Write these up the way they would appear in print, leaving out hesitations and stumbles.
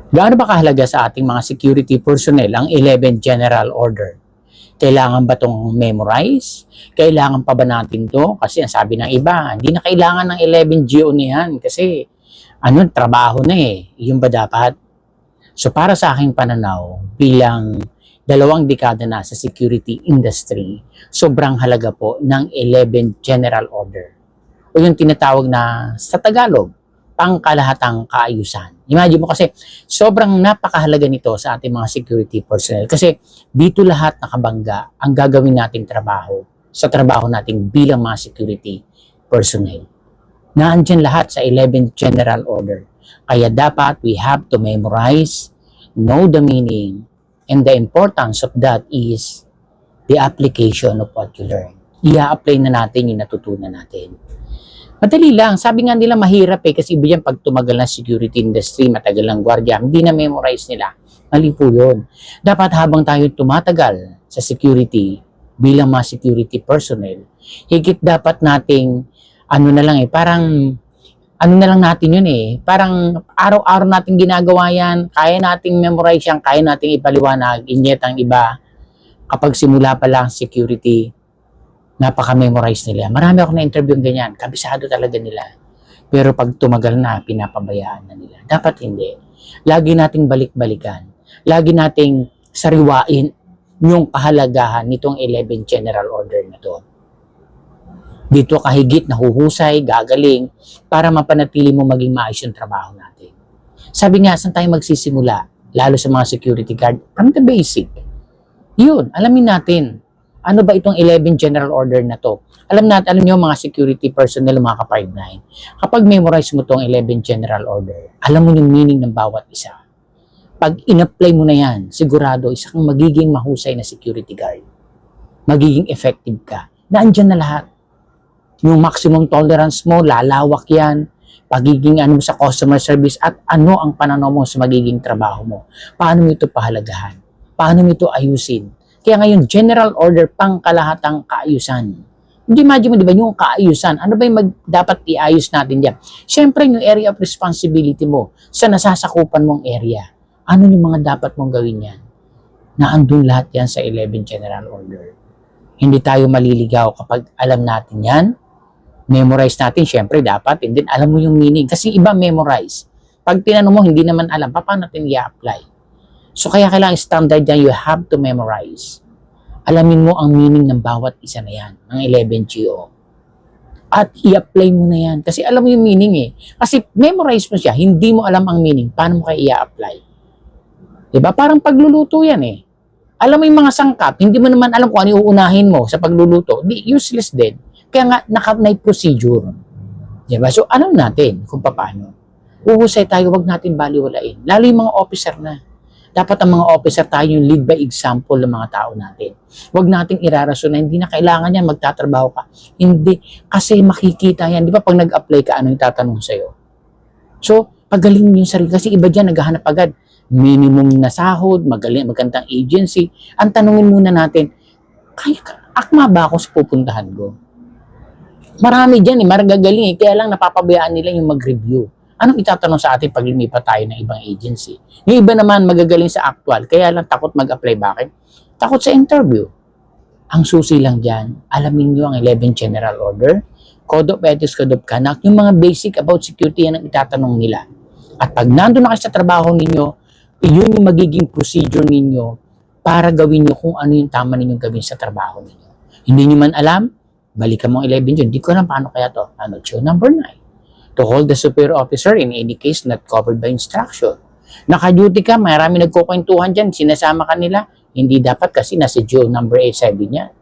Gaano ba kahalaga sa ating mga security personnel ang 11 General Order? Kailangan ba itong memorize? Kailangan pa ba natin to? Kasi ang sabi ng iba, hindi na kailangan ng 11 GO na yan kasi trabaho na eh. Yun ba dapat? So para sa aking pananaw, bilang 2 dekada na sa security industry, sobrang halaga po ng 11 General Order. O yung tinatawag na sa Tagalog, pangkalahatang kaayusan. Imagine mo kasi, sobrang napakahalaga nito sa ating mga security personnel kasi dito lahat nakabangga ang gagawin nating trabaho sa trabaho nating bilang mga security personnel. Naandyan lahat sa 11 General Order. Kaya dapat we have to memorize, know the meaning, and the importance of that is the application of what you learn. I-apply na natin yung natutunan natin. Madali lang. Sabi nga nila mahirap kasi iba yan pag tumagal na security industry, matagal ng gwardiya, hindi na memorize nila. Mali po yun. Dapat habang tayo tumatagal sa security bilang mga security personnel, higit dapat nating parang na lang natin yun eh. Parang araw-araw natin ginagawa yan, kaya nating memorize yan, kaya nating ipaliwanag, inyet ang iba. Kapag simula pa lang security, napaka-memorize nila. Marami ako na-interview ganyan. Kabisado talaga nila. Pero pag tumagal na, pinapabayaan na nila. Dapat hindi. Lagi nating balik-balikan. Lagi nating sariwain yung kahalagahan nitong 11 General Order na to. Dito kahigit nahuhusay, gagaling, para mapanatili mo maging maayos yung trabaho natin. Sabi nga, saan tayo magsisimula? Lalo sa mga security guard, from the basic. Yun, alamin natin. Ano ba itong 11 General Order na to? Alam niyo mga security personnel, mga ka-5-9, kapag memorize mo itong 11 General Order, alam mo yung meaning ng bawat isa. Pag in-apply mo na yan, sigurado, isa kang magiging mahusay na security guard. Magiging effective ka. Naandyan na lahat. Yung maximum tolerance mo, lalawak yan. Pagiging sa customer service at ano ang pananaw mo sa magiging trabaho mo. Paano mo ito pahalagahan? Paano mo ito ayusin? Kaya ngayon, General Order, pangkalahatang kaayusan. Hindi imagine mo, di ba, yung kaayusan, ano ba yung dapat iayos natin diyan? Siyempre, yung area of responsibility mo sa nasasakupan mong area. Ano yung mga dapat mong gawin yan? Naandun lahat yan sa 11 General Order. Hindi tayo maliligaw kapag alam natin yan. Memorize natin, siyempre, dapat. And then, alam mo yung meaning. Kasi iba memorize. Pag tinanong mo, hindi naman alam, paano natin i-apply? So kaya kailangan standard yan, you have to memorize. Alamin mo ang meaning ng bawat isa na yan, ng 11 GO. At i-apply mo na yan. Kasi alam mo yung meaning eh. Kasi memorize mo siya, hindi mo alam ang meaning, paano mo kaya i-apply? Diba? Parang pagluluto yan eh. Alam mo yung mga sangkap, hindi mo naman alam kung ano uunahin mo sa pagluluto. Useless din. Kaya nga, may procedure. Diba? So alam natin kung paano. Uhusay tayo, wag natin baliwalain. Lalo yung mga officer na. Dapat ang mga officer tayo yung lead by example ng mga tao natin. Huwag nating irarason na hindi na kailangan yan, magtatrabaho ka. Hindi, kasi makikita yan. Di ba pag nag-apply ka, ano yung tatanong sa'yo? So, pagaling yung sarili. Kasi iba dyan, naghahanap agad. Minimum na sahod, magandang agency. Ang tanungin muna natin, akma ba ako sa pupuntahan ko? Marami dyan maragagaling eh. Kaya lang napapabayaan nila yung mag-review. Anong itatanong sa atin pag lumipat tayo ng ibang agency? Yung iba naman magagaling sa actual, kaya lang takot mag-apply. Bakit? Takot sa interview. Ang susi lang dyan, alamin nyo ang 11 General Order, Code of Ethics, Code of Conduct, yung mga basic about security yan ang itatanong nila. At pag nandun na kayo sa trabaho ninyo, yun yung magiging procedure ninyo para gawin nyo kung ano yung tama ninyong gawin sa trabaho ninyo. Hindi nyo man alam, balikan mo ang 11 yun. Hindi ko alam paano kaya to. Number 9. To hold the superior officer in any case not covered by instruction. Naka-duty ka, marami nagkukwentuhan dyan, sinasama ka nila, hindi dapat kasi nasa GO number 8 sabi niya.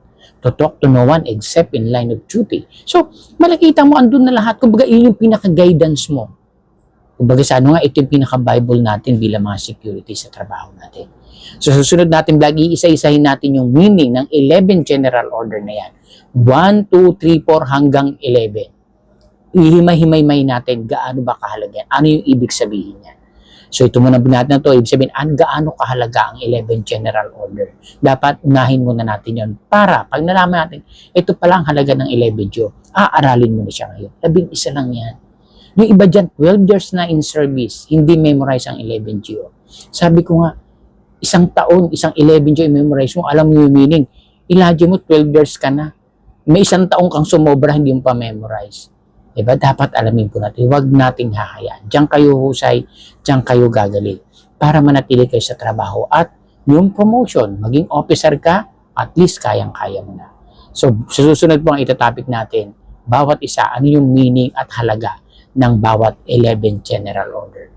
To talk to no one except in line of duty. So, malakita mo, andun na lahat. Kumbaga, yun yung pinaka-guidance mo. Kumbaga, ito yung pinaka-Bible natin bilang mga security sa trabaho natin. So, susunod natin vlog, iisa-isahin natin yung meaning ng 11 General Order na yan. 1, 2, 3, 4 hanggang 11. Ihimay-himay natin gaano ba kahalaga yan. Ano yung ibig sabihin niya. So ito muna natin na to. Ibig sabihin, gaano kahalaga ang 11 General Order. Dapat unahin muna natin yon para pag nalaman natin, ito palang halaga ng 11 GO. Aaralin mo na siya ngayon. 11 lang yan. Yung iba dyan, 12 years na in service, hindi memorize ang 11 GO. Sabi ko nga, isang taon, isang 11 Joy memorize mo, alam mo yung meaning. Imagine mo, 12 years ka na. May isang taong kang sumobra, hindi mo pa memorize. Diba? Dapat alamin po natin, huwag nating hahayaan. Diyan kayo husay, diyan kayo gagaling. Para manatili kayo sa trabaho. At yung promotion, maging officer ka, at least kayang-kaya mo na. So, sa susunod po ang itatopic natin, bawat isa, ano yung meaning at halaga ng bawat 11 general order.